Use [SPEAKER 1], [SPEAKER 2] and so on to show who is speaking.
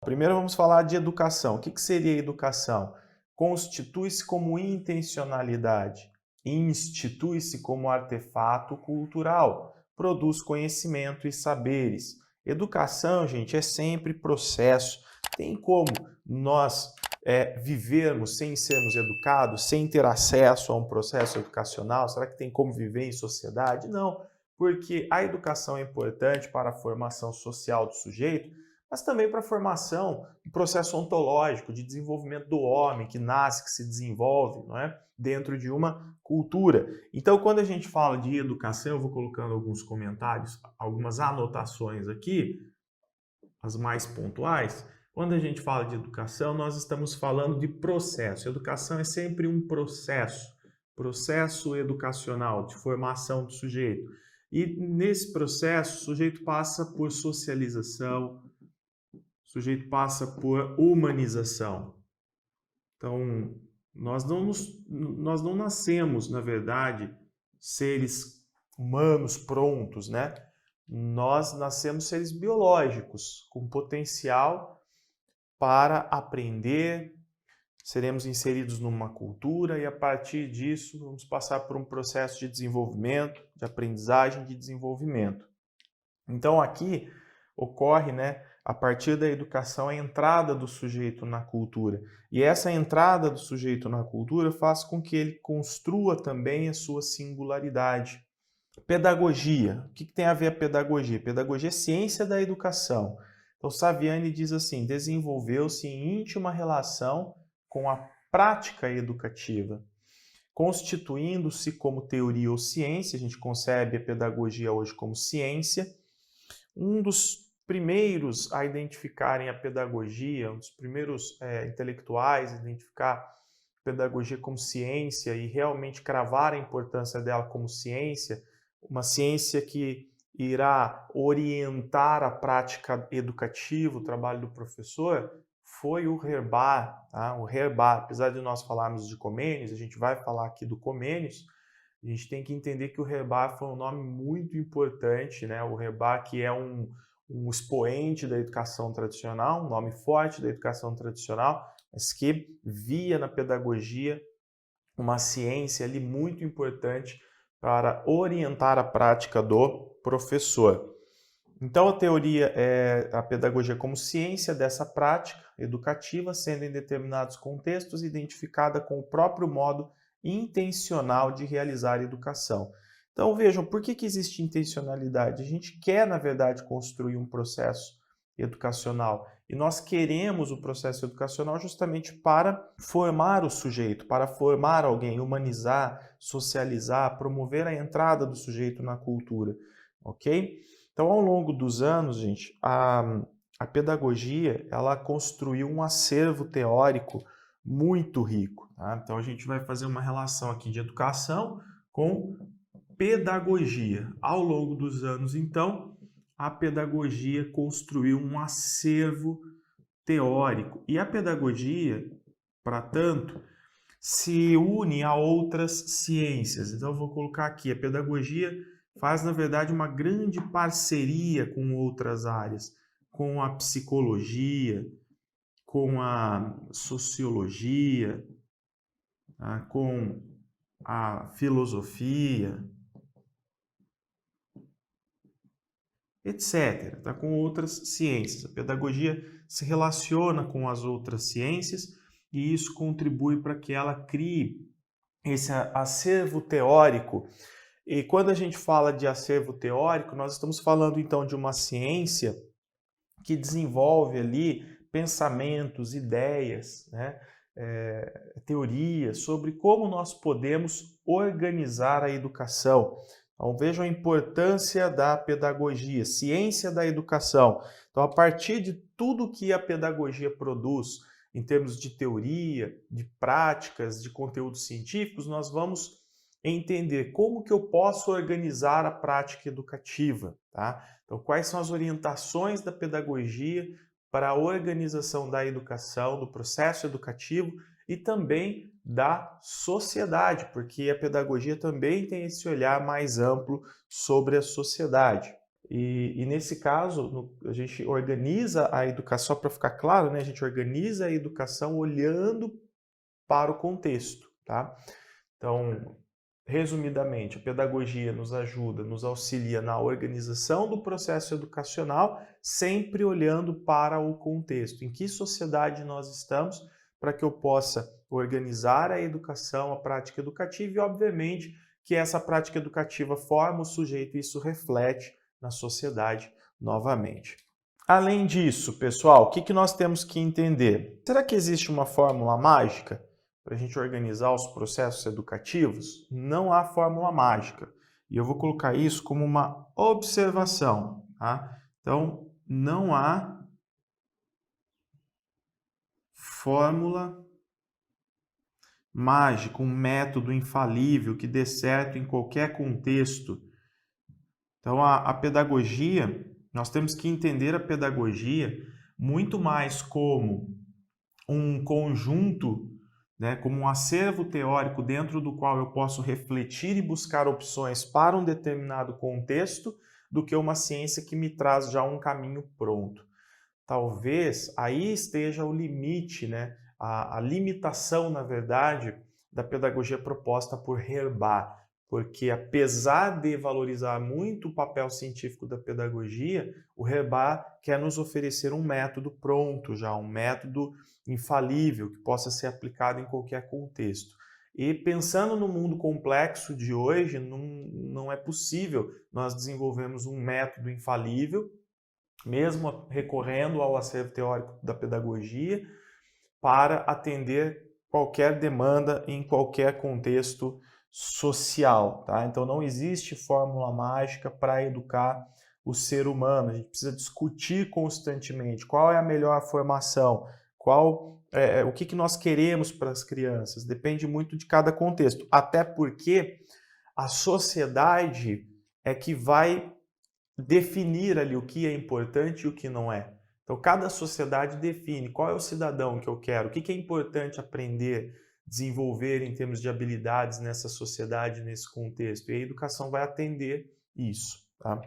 [SPEAKER 1] Primeiro vamos falar de educação. O que seria educação? Constitui-se como intencionalidade, institui-se como artefato cultural, produz conhecimento e saberes. Educação, gente, é sempre processo. Tem como nós vivermos sem sermos educados, sem ter acesso a um processo educacional? Será que tem como viver em sociedade? Não, porque a educação é importante para a formação social do sujeito, mas também para a formação do processo ontológico de desenvolvimento do homem, que nasce, que se desenvolve, não é? Dentro de uma cultura. Então, quando a gente fala de educação, eu vou colocando alguns comentários, algumas anotações aqui, as mais pontuais. Quando a gente fala de educação, nós estamos falando de processo. Educação é sempre um processo educacional, de formação do sujeito. E nesse processo, o sujeito passa por socialização, o sujeito passa por humanização. Então, nós não nascemos, na verdade, seres humanos prontos, né? Nós nascemos seres biológicos, com potencial para aprender, seremos inseridos numa cultura e, a partir disso, vamos passar por um processo de desenvolvimento, de aprendizagem, de desenvolvimento. Então, aqui ocorre, né, a partir da educação, a entrada do sujeito na cultura. E essa entrada do sujeito na cultura faz com que ele construa também a sua singularidade. Pedagogia. O que tem a ver a pedagogia? Pedagogia é ciência da educação. Então, Saviani diz assim, desenvolveu-se em íntima relação com a prática educativa, constituindo-se como teoria ou ciência. A gente concebe a pedagogia hoje como ciência. Um dos primeiros a identificarem a pedagogia, um dos primeiros intelectuais a identificar a pedagogia como ciência e realmente cravar a importância dela como ciência, uma ciência que irá orientar a prática educativa, o trabalho do professor, foi o Herbart. Tá? O Herbart, apesar de nós falarmos de Comênios, a gente vai falar aqui do Comênios, a gente tem que entender que o Herbart foi um nome muito importante, né? O Herbart, que é um expoente da educação tradicional, um nome forte da educação tradicional, mas que via na pedagogia uma ciência ali muito importante para orientar a prática do professor. Então, a teoria é a pedagogia como ciência dessa prática educativa, sendo em determinados contextos identificada com o próprio modo intencional de realizar a educação. Então, vejam, por que existe intencionalidade? A gente quer, na verdade, construir um processo educacional e nós queremos o processo educacional justamente para formar o sujeito, para formar alguém, humanizar, socializar, promover a entrada do sujeito na cultura, ok? Então, ao longo dos anos, gente, a pedagogia, ela construiu um acervo teórico muito rico. Tá? Então, a gente vai fazer uma relação aqui de educação com pedagogia. Ao longo dos anos, então, a pedagogia construiu um acervo teórico. E a pedagogia, para tanto, se une a outras ciências. Então, eu vou colocar aqui, a pedagogia faz, na verdade, uma grande parceria com outras áreas, com a psicologia, com a sociologia, tá? Com a filosofia, etc. Tá? Com outras ciências. A pedagogia se relaciona com as outras ciências e isso contribui para que ela crie esse acervo teórico. E quando a gente fala de acervo teórico, nós estamos falando então de uma ciência que desenvolve ali pensamentos, ideias, né? Teorias sobre como nós podemos organizar a educação. Então vejam a importância da pedagogia, ciência da educação. Então, a partir de tudo que a pedagogia produz, em termos de teoria, de práticas, de conteúdos científicos, nós vamos entender como que eu posso organizar a prática educativa, tá? Então, quais são as orientações da pedagogia para a organização da educação, do processo educativo e também da sociedade, porque a pedagogia também tem esse olhar mais amplo sobre a sociedade. E nesse caso, a gente organiza a educação, para ficar claro, né? A gente organiza a educação olhando para o contexto, tá? Então, resumidamente, a pedagogia nos ajuda, nos auxilia na organização do processo educacional, sempre olhando para o contexto. Em que sociedade nós estamos, para que eu possa organizar a educação, a prática educativa e, obviamente, que essa prática educativa forma o sujeito e isso reflete na sociedade novamente. Além disso, pessoal, o que nós temos que entender? Será que existe uma fórmula mágica para a gente organizar os processos educativos? Não há fórmula mágica. E eu vou colocar isso como uma observação, tá? Então, não há fórmula mágica, um método infalível que dê certo em qualquer contexto. Então, a pedagogia, nós temos que entender a pedagogia muito mais como um conjunto, né, como um acervo teórico dentro do qual eu posso refletir e buscar opções para um determinado contexto, do que uma ciência que me traz já um caminho pronto. Talvez aí esteja o limite, né, a limitação, na verdade, da pedagogia proposta por Herbach, porque apesar de valorizar muito o papel científico da pedagogia, o Herbach quer nos oferecer um método pronto já, um método infalível que possa ser aplicado em qualquer contexto. E pensando no mundo complexo de hoje, não é possível nós desenvolvermos um método infalível, mesmo recorrendo ao acervo teórico da pedagogia, para atender qualquer demanda em qualquer contexto social, tá? Então não existe fórmula mágica para educar o ser humano. A gente precisa discutir constantemente qual é a melhor formação, o que nós queremos para as crianças. Depende muito de cada contexto, até porque a sociedade é que vai definir ali o que é importante e o que não é. Então, cada sociedade define qual é o cidadão que eu quero, o que é importante aprender, desenvolver em termos de habilidades nessa sociedade, nesse contexto. E a educação vai atender isso, tá?